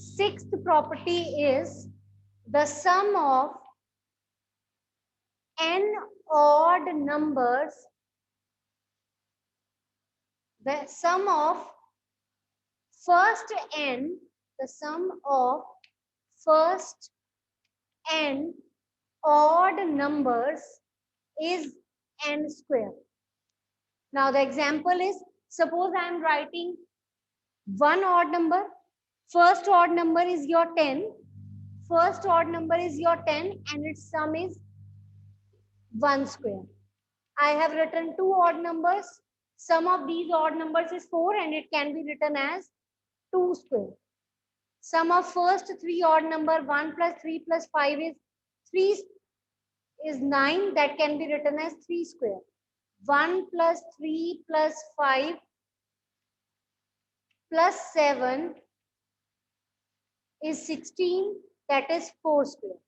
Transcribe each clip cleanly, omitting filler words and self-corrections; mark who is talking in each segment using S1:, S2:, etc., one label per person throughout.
S1: Sixth property is the sum of n odd numbers, the sum of first n, the sum of first n odd numbers is n square. Now the example is, suppose I am writing one odd number. First odd number is your 10. First odd number is your 10 and its sum is 1 square. I have written two odd numbers. Sum of these odd numbers is 4 and it can be written as 2 square. Sum of first three odd number, 1 plus 3 plus 5 is 3 is 9, that can be written as 3 square. 1 plus 3 plus 5 plus 7 is 16, that is 4 square.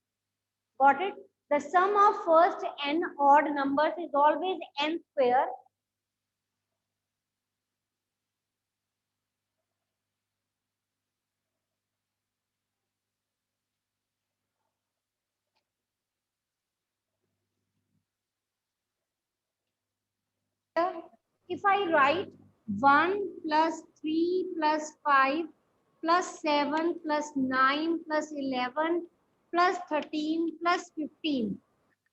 S1: Got it? The sum of first n odd numbers is always n square. If I write 1 plus 3 plus 5 plus 7 plus 9 plus 11 plus 13 plus 15.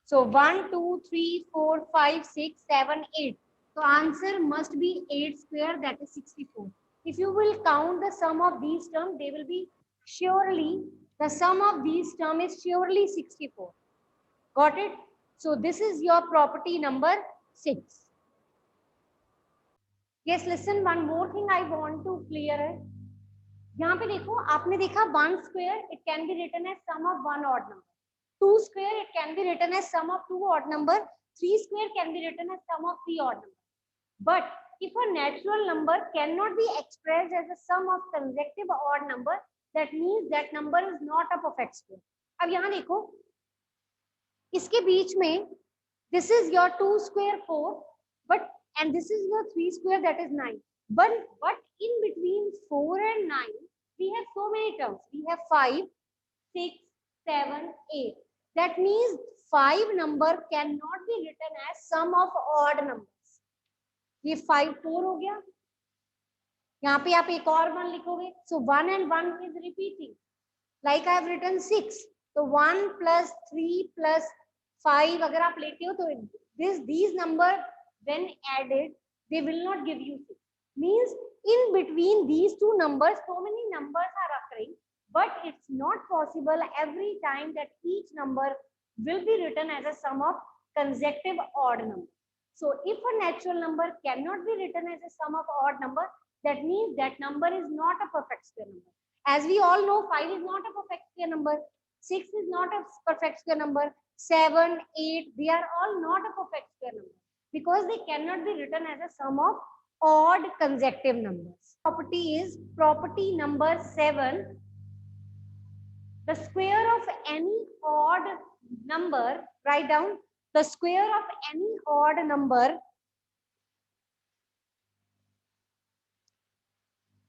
S1: So 1, 2, 3, 4, 5, 6, 7, 8. So answer must be 8 square, that is 64. If you will count the sum of these terms, they will be surely, the sum of these terms is surely 64. Got it? So this is your property number 6. Yes, listen, one more thing I want to clear है. यहाँ पे देखो, आपने देखा 1 square, it can be written as sum of one odd number. 2 square, it can be written as sum of two odd number. 3 square can be written as sum of three odd number. But if a natural number cannot be expressed as a sum of consecutive odd number, that means that number is not a perfect square. अब यहाँ देखो, इसके बीच में this is your 2 square 4, but and this is your 3 square, that is 9. But in between 4 and 9, we have so many terms. We have 5, 6, 7, 8. That means 5 number cannot be written as sum of odd numbers. ये 5 4 हो गया. यहाँ पे आप एक और 1 लिखोगे. So 1 and 1 is repeating. Like I have written 6. So 1 plus 3 plus 5 अगर आप लेते हो तो these number when added they will not give you 6. Means in between these two numbers so many numbers are occurring, but it's not possible every time that each number will be written as a sum of consecutive odd number. So if a natural number cannot be written as a sum of odd number, that means that number is not a perfect square number. As we all know, 5 is not a perfect square number, 6 is not a perfect square number, 7, 8, they are all not a perfect square number because they cannot be written as a sum of odd consecutive numbers. Property is property number 7. The square of any odd number, write down the square of any odd number.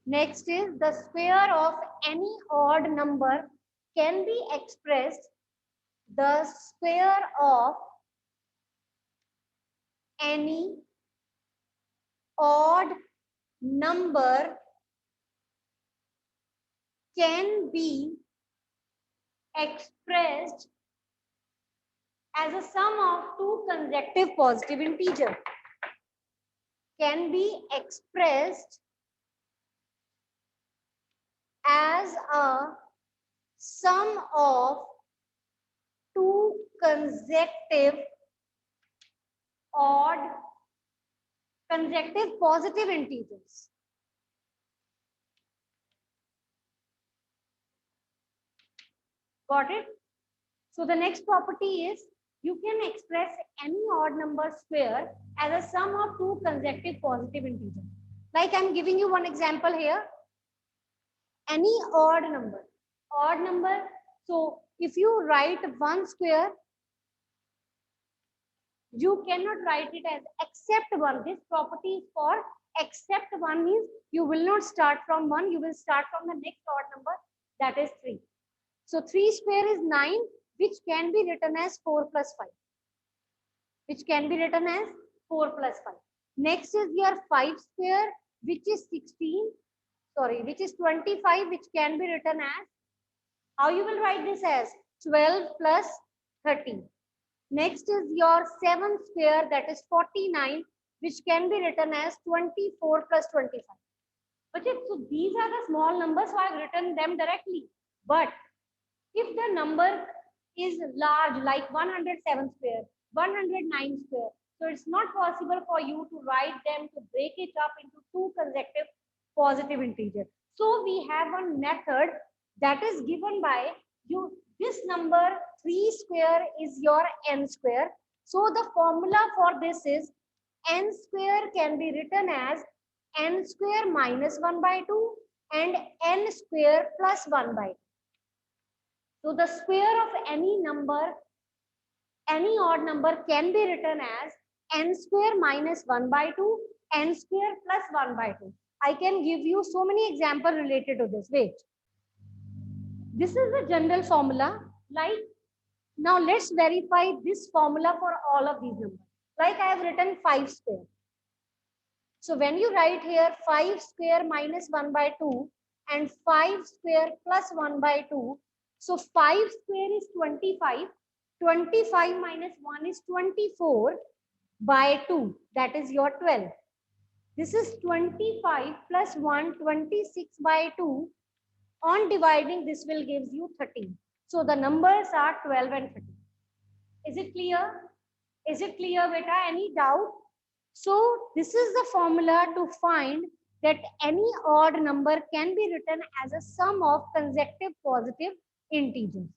S1: Next is the square of any odd number can be expressed the square of any odd number can be expressed as a sum of two consecutive positive integers. Can be expressed as a sum of two consecutive odd consecutive positive integers. Got it? So the next property is you can express any odd number square as a sum of two consecutive positive integers. Like I'm giving you one example here. Any odd number. Odd number. So if you write 1 square, you cannot write it as except 1. This property is for except 1 means you will not start from 1. You will start from the next odd number. that is 3. So 3 square is 9, which can be written as 4 plus 5. Which can be written as 4 plus 5. Next is your 5 square, which is 16. Sorry, which is 25, which can be written as, how you will write this as 12 plus 13. Next is your 7 square, that is 49, which can be written as 24 plus 25. Okay, so these are the small numbers, so I have written them directly. But if the number is large, like 107 square, 109 square, so it's not possible for you to write them, to break it up into two consecutive positive integers. So we have one method that is given by you. This number 3 square is your n square. So the formula for this is n square can be written as n square minus 1 by 2 and n square plus 1 by 2. So the square of any number, any odd number can be written as n square minus 1 by 2, n square plus 1 by 2. I can give you so many examples related to this. Wait. This is the general formula. Like, now let's verify this formula for all of these numbers. Like I have written 5 square. So when you write here 5 square minus 1 by 2 and 5 square plus 1 by 2, so 5 square is 25. 25 minus 1 is 24 by 2. That is your 12. This is 25 plus 1, 26 by 2. On dividing, this will give you 13. So the numbers are 12 and 13. Is it clear? Is it clear, beta? Any doubt? So this is the formula to find that any odd number can be written as a sum of consecutive positive integers.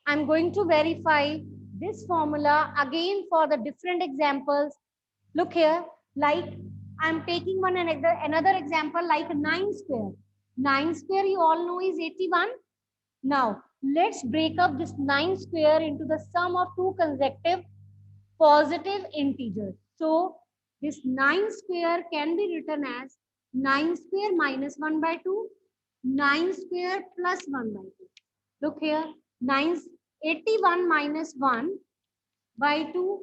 S1: I'm going to verify this formula again for the different examples. Look here, like I'm taking another example like 9 square. 9 square you all know is 81. Now let's break up this 9 square into the sum of two consecutive positive integers. So this 9 square can be written as 9 square minus 1 by 2, 9 square plus 1 by 2. Look here, 81 minus 1 by 2,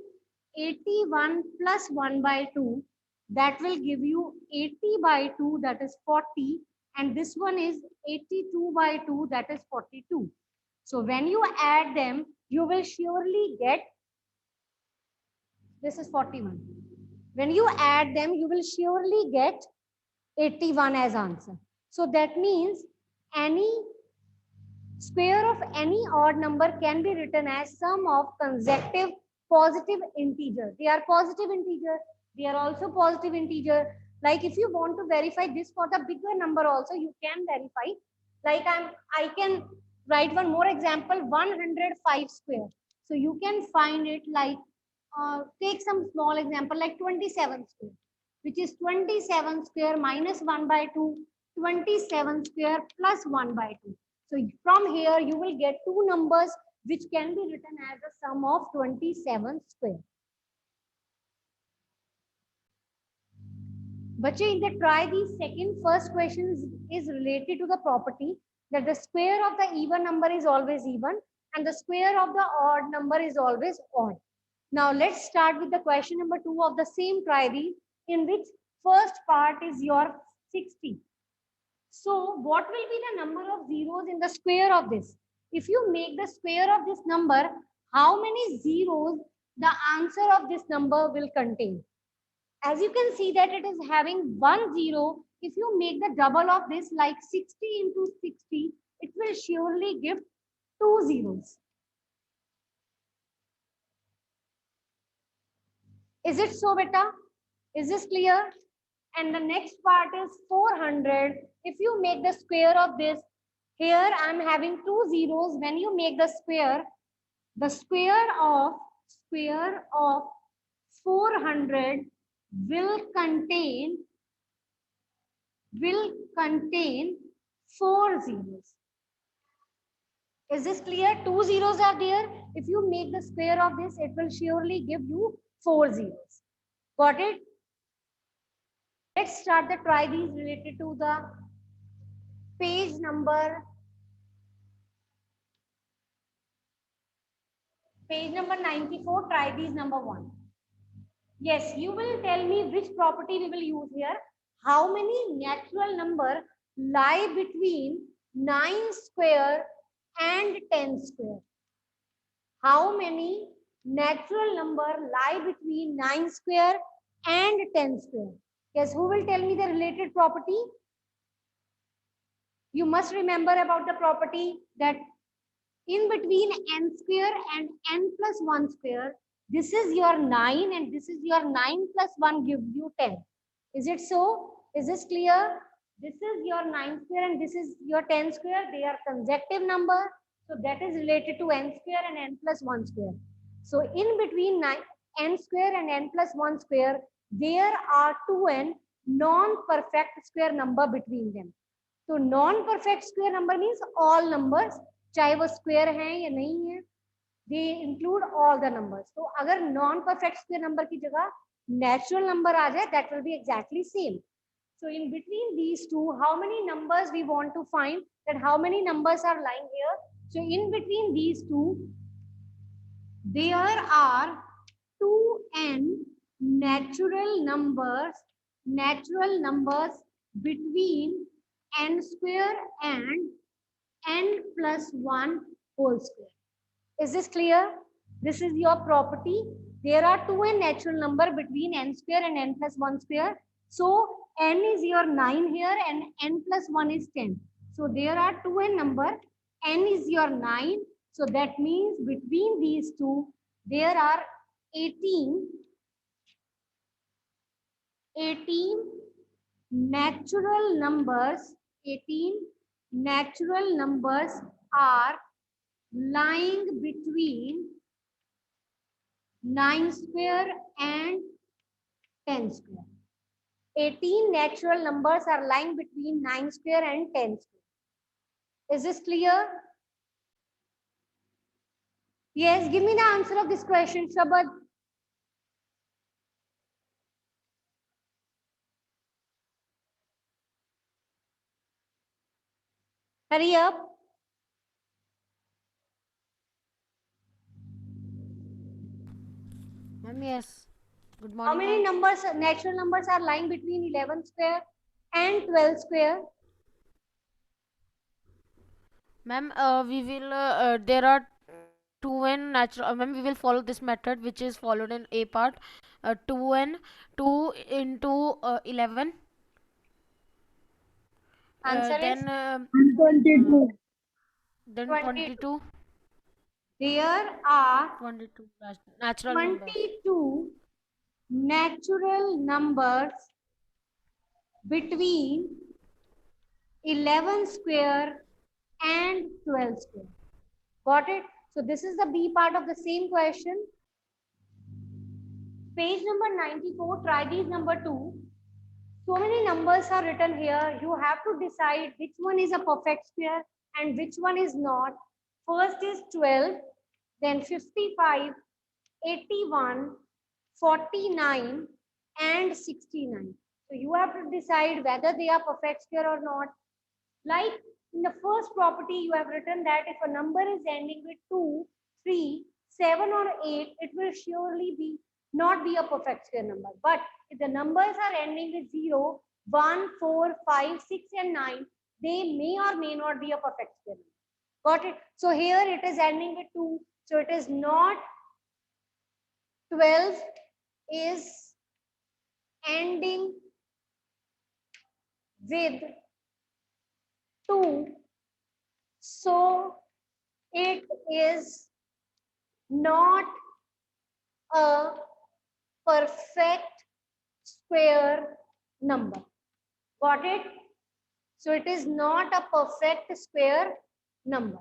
S1: 81 plus 1 by 2, that will give you 80 by 2, that is 40, and this one is 82 by 2, that is 42. So when you add them, you will surely get, this is 41. When you add them, you will surely get 81 as answer. So that means any square of any odd number can be written as sum of consecutive positive integers. They are positive integers. They are also positive integer. Like if you want to verify this for the bigger number also, you can verify. Like I can write one more example, 105 square. So you can find it like, take some small example like 27 square, which is 27 square minus 1 by 2, 27 square plus 1 by 2. So from here, you will get two numbers which can be written as a sum of 27 square. Bache, in the try these second first questions is related to the property that the square of the even number is always even and the square of the odd number is always odd. Now let's start with the question number 2 of the same try these, in which first part is your 60. So what will be the number of zeros in the square of this? If you make the square of this number, how many zeros the answer of this number will contain? As you can see that it is having 1 0. If you make the double of this like 60 into 60, it will surely give 2 zeros. Is it so, beta? Is this clear? And the next part is 400. If you make the square of this, here I'm having 2 zeros. When you make the square of 400 will contain 4 zeros. Is this clear? 2 zeros are there. If you make the square of this, it will surely give you 4 zeros. Got it? Let's start the try these related to the page number Page number 94, try these number 1. Yes, you will tell me which property we will use here. How many natural number lie between 9 square and 10 square? How many natural number lie between 9 square and 10 square? Yes, who will tell me the related property? You must remember about the property that in between n square and n plus 1 square, this is your 9 and this is your 9 plus 1 gives you 10. Is it so? Is this clear? This is your 9 square and this is your 10 square. They are consecutive number. So that is related to n square and n plus 1 square. So in between n square and n plus 1 square, there are 2n non-perfect square number between them. तो non perfect square number means all numbers, चाहे वो square हैं या नहीं है, they include all the numbers. तो अगर non perfect square number की जगह नेचुरल नंबर आ जाए, that will be exactly same. So in between these two, how many numbers we want to find, that how many numbers are lying here. So in between these two, there are 2n natural numbers between n square and n plus 1 whole square. Is this clear? This is your property. There are 2n natural number between n square and n plus 1 square. So n is your 9 here and n plus 1 is 10. So there are 2n number, n is your 9. So that means between these two, there are 18 natural numbers. 18 natural numbers are lying between 9 square and 10 square. 18 natural numbers are lying between 9 square and 10 square. Is this clear? Yes, give me the answer of this question, Shabad. Hurry up.
S2: Ma'am, yes. Good morning.
S1: How many numbers, natural numbers are lying between 11 square and 12 square?
S2: Ma'am, we will, there are 2n natural, ma'am, we will follow this method which is followed in A part. 2n, 2 into 11.
S1: Answer is
S2: Then
S3: 22.
S2: then
S1: 22.
S2: 22.
S1: There are
S2: 22 natural numbers.
S1: 22 natural numbers between 11 square and 12 square. Got it? So this is the B part of the same question. Page number 94, try these number 2. So many numbers are written here. You have to decide which one is a perfect square and which one is not. First is 12, then 55, 81, 49, and 69. So you have to decide whether they are perfect square or not. Like in the first property, you have written that if a number is ending with 2, 3, 7, or 8, it will surely be not be a perfect square number. But if the numbers are ending with 0, 1, 4, 5, 6, and 9, they may or may not be a perfect square number. Got it? So here it is ending with 2. So it is not 12 is ending with 2. So it is not a perfect square number. Got it? So it is not a perfect square number.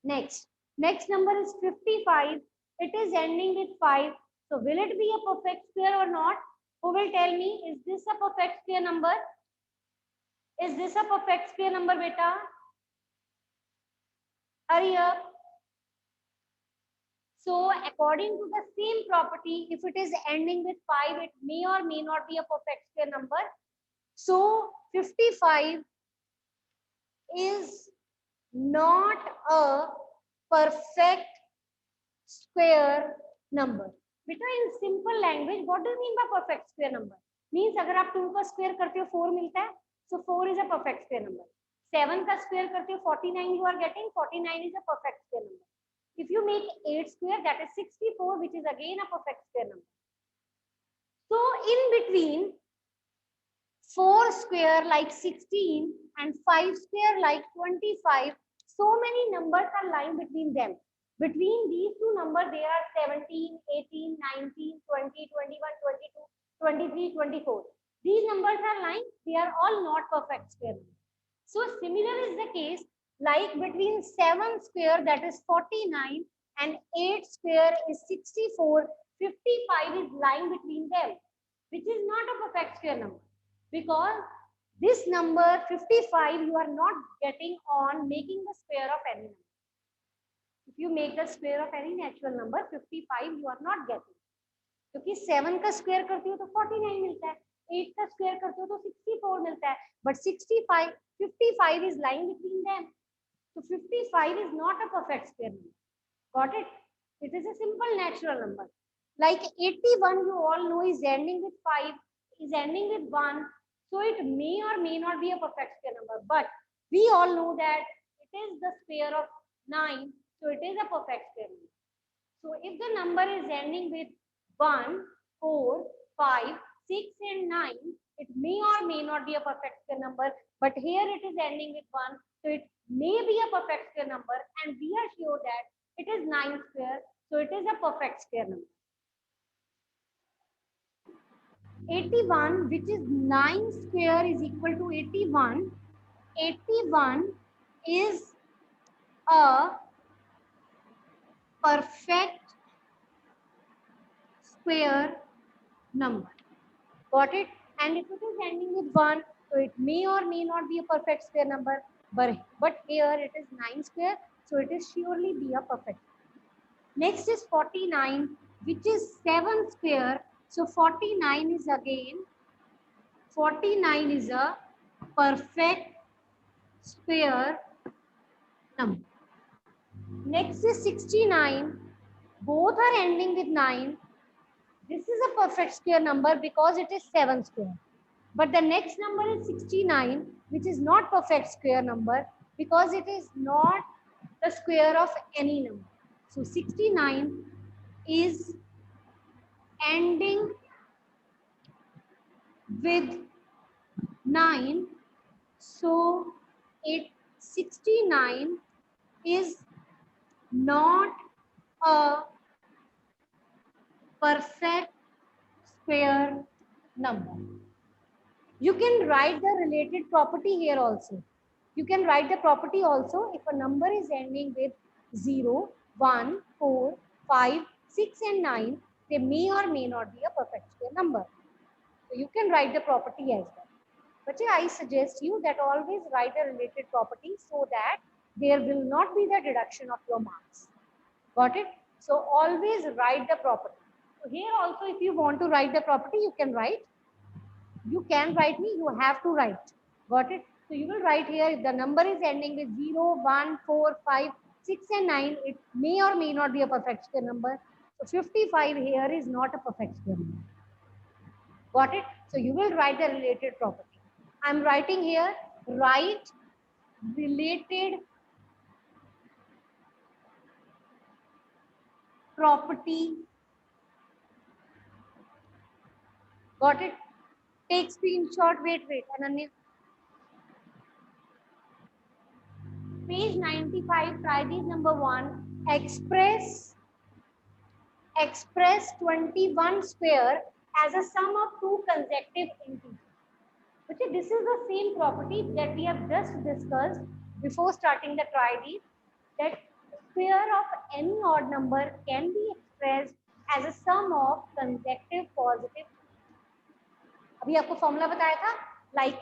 S1: Next number is 55. It is ending with 5. So will it be a perfect square or not? Who will tell me? Is this a perfect square number? Is this a perfect square number, beta? Hurry up. So according to the same property, if it is ending with 5, it may or may not be a perfect square number. So 55 is not a perfect square number. बेटा in simple language, what do you mean by perfect square number? Means अगर आप 2 का square करते हो 4 मिलता है, so 4 is a perfect square number. 7 का square करते हो 49 you are getting, 49 is a perfect square number. If you make 8 square, that is 64, which is again a perfect square number. So in between 4 square like 16 and 5 square like 25, so many numbers are lying between them. Between these two numbers, there are 17, 18, 19, 20, 21, 22, 23, 24. These numbers are lying, they are all not perfect square numbers. So similar is the case, like between 7 square, that is 49, and 8 square is 64, 55 is lying between them, which is not a perfect square number. Because this number 55 you are not getting on making the square of any number. If you make the square of any natural number, 55 you are not getting. क्योंकि 7 का square करती हो तो 49 मिलता है, 8 का square करते हो तो 64 मिलता है, but 55 is lying between them. So 55 is not a perfect square number. Got it? It is a simple natural number. Like 81 you all know is ending with 5, is ending with 1. So it may or may not be a perfect square number, but we all know that it is the square of 9, so it is a perfect square number. So if the number is ending with 1, 4, 5, 6 and 9, it may or may not be a perfect square number, but here it is ending with 1, so it may be a perfect square number, and we are sure that it is 9 square, so it is a perfect square number. 81, which is 9 square, is equal to 81. 81 is a perfect square number. Got it? And if it is ending with 1, so it may or may not be a perfect square number, but here it is 9 square, so it is surely be a perfect. Next is 49, which is 7 square. So 49 is again, 49 is a perfect square number. Next is 69. Both are ending with 9. This is a perfect square number because it is 7 square. But the next number is 69, which is not perfect square number because it is not the square of any number. So 69 is ending with 9. So 69 is not a perfect square number. You can write the related property here also. You can write the property also if a number is ending with 0, 1, 4, 5, 6 and 9, they may or may not be a perfect square number. So you can write the property as well. But I suggest you that always write a related property so that there will not be the deduction of your marks. Got it? So always write the property. So here also if you want to write the property, you can write. You can write me, you have to write. Got it? So you will write here, if the number is ending with 0, 1, 4, 5, 6 and 9, it may or may not be a perfect square number. So 55 here is not a perfect square number. Got it? So you will write the related property. I'm writing here, write related property. Got it? Take screenshot. Wait, Ananya. Page 95, try this number 1. Express 21 square as a sum of two consecutive integers. Okay, this is the same property that we have just discussed before starting the try these, that square of any odd number can be expressed as a sum of consecutive positive. अभी आपको formula बताया था, like